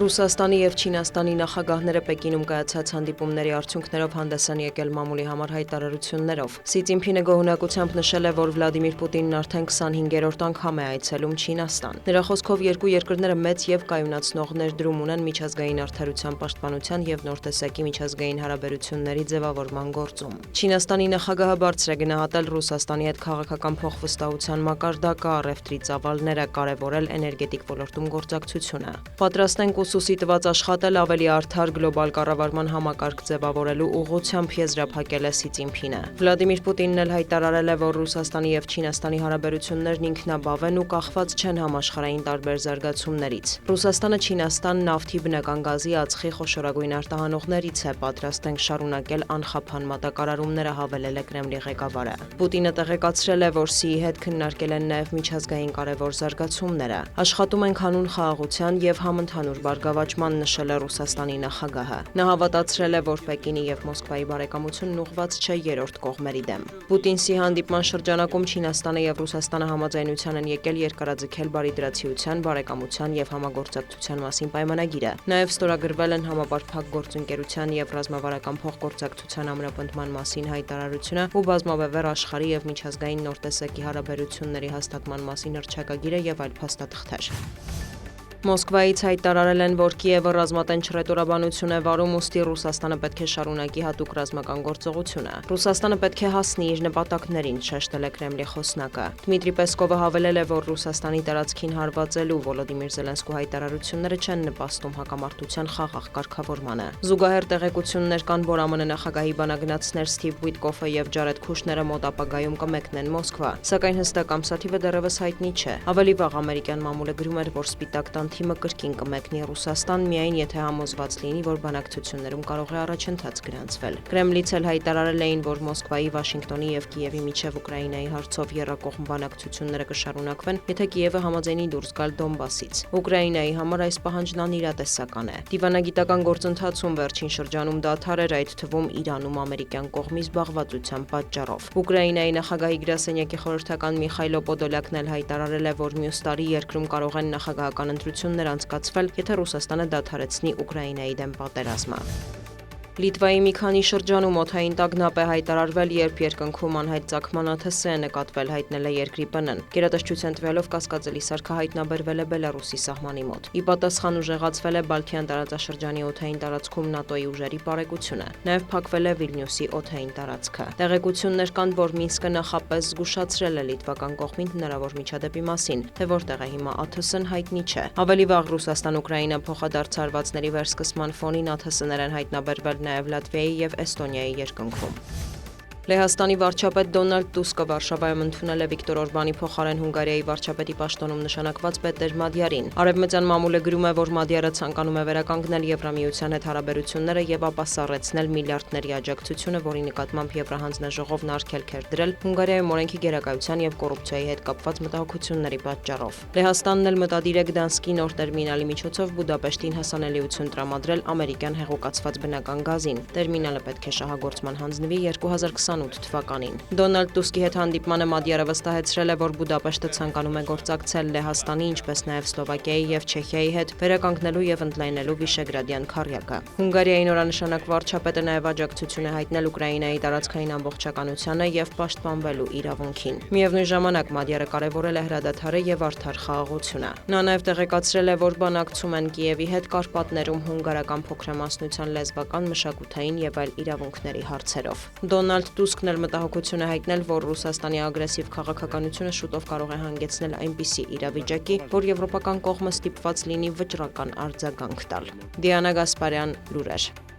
Ռուսաստանի և Չինաստանի նախագահները Պեկինում կայացած հանդիպումների արդյունքներով հանդես են եկել մամուլի համար հայտարարություններով։ Սի Ցզինփինը գոհունակությամբ նշել է, որ Վլադիմիր Պուտինն արդեն 25-րդ անգամ է այցելում Չինաստան։ Նրա խոսքով երկու երկրները մեծ և կայունացնող ներդրում ունեն միջազգային արդարության պաշտպանության և նոր տեսակի միջազգային հարաբերությունների ձևավորման գործում։ Չինաստանի նախագահը բարձր է գնահատել Ռուսաստանի հետ քաղաքական փոխվստահության մակարդակը, առևտրի ծավալները, կարևորել էներգետիկ ոլորտում գործակցությունը։ Պատրաստ ենք ուսուսի տված աշխատել ավելի արդար գլոբալ կառավարման համակարգ ձևավորելու ուղղությամբ եզրափակել է Սի Ցզինփինը։ Վլադիմիր Պուտինն էլ հայտարարել է, որ Ռուսաստանի և Չինաստանի հարաբերություններն ինքնաբավ են ու կախված չեն համաշխարհային տարբեր զարգացումներից։ Ռուսաստանը Չինաստան նավթի, բնական գազի, ածխի խոշորագույն արտահանողներից է, պատրաստ ենք շարունակել անխափան մատակարարումները, հավելել է Կրեմլի ղեկավարը։ Պուտինը տեղեկացրել է, որ Սիի հետ քննարկել են նաև միջազգային կարևոր զարգացումները։ Աշխատում ենք հանուն խաղաղության և համընդհանուր բարգավաճման, նշել է Ռուսաստանի նախագահը։ Նա հավատացրել է, որ Պեկինի և Մոսկվայի բարեկամությունն ուղղված չէ երրորդ կողմերի դեմ։ Պուտին-Սի հանդիպման շրջանակում Չինաստանը և Ռուսաստանը համաձայնության են եկել երկարաձգել բարիդրացիության, բարեկամության և համագործակցության մասին պայմանագիրը։ Նաև ստորագրվել են համապարփակ գործընկերության և ռազմավարական փոխգործակցության ամրապնդման մասին հայտարարությունը ու բազմաբևեռ աշխարհի և միջազգային նոր տեսակի հարաբերությունների հաստատման մասին հռչակագիրը և այլ փաստաթղթեր։ Մոսկվայից հայտարարել են, որ Կիևը ռազմատենչ հռետորաբանություն է վարում, ուստի Ռուսաստանը պետք է շարունակի հատուկ ռազմական գործողությունը։ Ռուսաստանը պետք է հասնի իր նպատակներին, շեշտել է Կրեմլի խոսնակը։ Դմիտրի Պեսկովը հավելել է, որ Ռուսաստանի տարածքին հարվածելու Վոլոդիմիր Զելենսկու հայտարարությունները չեն նպաստում հակամարտության խաղաղ կարգավորմանը։ Զուգահեռ տեղեկություններ կան, որ ԱՄՆ նախագահի բանագնացներ Սթիվ Ուիտկոֆը և Ջարեդ Քուշները մոտ ապագայում կմեկնեն Մոսկվա, սակայն հստակ ամսաթիվը դեռևս հայտնի չէ։ Ավելի վաղ ամերիկյան մամուլը գրում էր, որ Սպիտակ տան թիմը կրկին կմեկնի Ռուսաստան, միայն եթե համոզված լինի, որ բանակցություններում կարող է առաջընթաց գրանցվել։ Կրեմլից էլ հայտարարել էին, որ Մոսկվայի, Վաշինգտոնի և Կիևի միջև Ուկրաինայի հարցով եռակողմ բանակցությունները կշարունակվեն, եթե Կիևը համաձայնի դուրս գալ Դոնբասից։ Ուկրաինայի համար այս պահանջն անիրատեսական է։ Դիվանագիտական գործընթացում վերջին շրջանում դադար էր, այդ թվում Իրանում ամերիկյան կողմի զբաղվածության պատճառով։ Ուկրաինայի նախագահի գրասենյակի խորհրդական Միխայլո Պոդոլյակն էլ հայտարարել է, որ մյուս տարի երկրում կարող են նախագահական ընտրություններ անցկացվել, եթե Ռուսաստանը դադարեցնի Ուկրաինայի դեմ պատերազմը։ Լիտվայի մի քանի շրջանում օդային տագնապ է հայտարարվել, երբ երկնքում անհայտ ծագման ԱԹՍ է նկատվել, հայտնել է երկրի ՊՆ-ն։ Գերատեսչության տվյալով կասկածելի սարքը հայտնաբերվել է Բելարուսի սահմանի մոտ։ Ի պատասխան ուժեղացվել է Բալթյան տարածաշրջանի օդային տարածքում ՆԱՏՕ-ի ուժերի պարեկությունը։ Նաև փակվել է Վիլնյուսի օդային տարածքը։ Տեղեկություններ կան, որ Մինսկը նախապես զգուշացրել է լիտվական կողմին հնարավոր միջադեպի մասին, թե որտեղ է հիմա ԱԹՍ-ն հայտնի չէ։ Ավելի վաղ Ռուսաստան-Ուկրաինա փոխադարձ հարվածների վերսկսման ֆոնին ԱԹՍ-ներ են հայտնաբերվել նաև Լատվիայի և Էստոնիայի երկնքում։ Լեհաստանի վարչապետ Դոնալդ Տուսկը Վարշավայում ընդունել է Վիկտոր Օրբանի փոխարեն Հունգարիայի վարչապետի պաշտոնում նշանակված Պետեր Մադյարին։ Արևմտյան մամուլը գրում է, որ Մադյարը ցանկանում է վերականգնել Եվրամիության հետ հարաբերությունները և ապա սառեցնել միլիարդների աջակցությունը, որի նկատմամբ Եվրահանձնաժողովն արգելք էր դրել Հունգարիայում օրենքի գերակայության և կոռուպցիայի հետ կապված մտահոգությունների պատճառով։ Լեհաստանն էլ մտադիր է Գդանսկի նոր տերմինալի միջոցով Բուդապեշտին հասանելիություն տրամադրել ամերիկյան հեղուկացված բնական գազին։ Տերմինալը պետք է շահագործման հանձնվի 2028 թվականին։ Դոնալդ Տուսկի հետ հանդիպմանը Մադյարը վստահեցրել է, որ Բուդապեշտը ցանկանում է գործակցել Լեհաստանի, ինչպես նաև Սլովակիայի և Չեխիայի հետ վերականգնելու և ընդլայնելու Վիշեգրադյան քառյակը։ Հունգարիայի նորանշանակ վարչապետը նաև աջակցություն է հայտնել Ուկրաինայի տարածքային ամբողջականությանը և պաշտպանվելու իրավունքին։ Միևնույն ժամանակ Մադյարը կարևորել է հրադադարը և արդար խաղաղությունը։ Նա նաև տեղեկացրել է, որ բանակցում են Կիևի հետ Կարպատներում հունգարական փոքրամասնության լեզվական, մշակութային և այլ իրավունքների հարցերով։ Դոնալդ Տուսկն էլ մտահոգություն է հայտնել, որ Ռուսաստանի ագրեսիվ քաղաքականությունը շուտով կարող է հանգեցնել այնպիսի իրավիճակի, որ եվրոպական կողմը ստիպված լինի վճռական արձագանք տալ։ Դիանա Գասպարյան, լուրեր։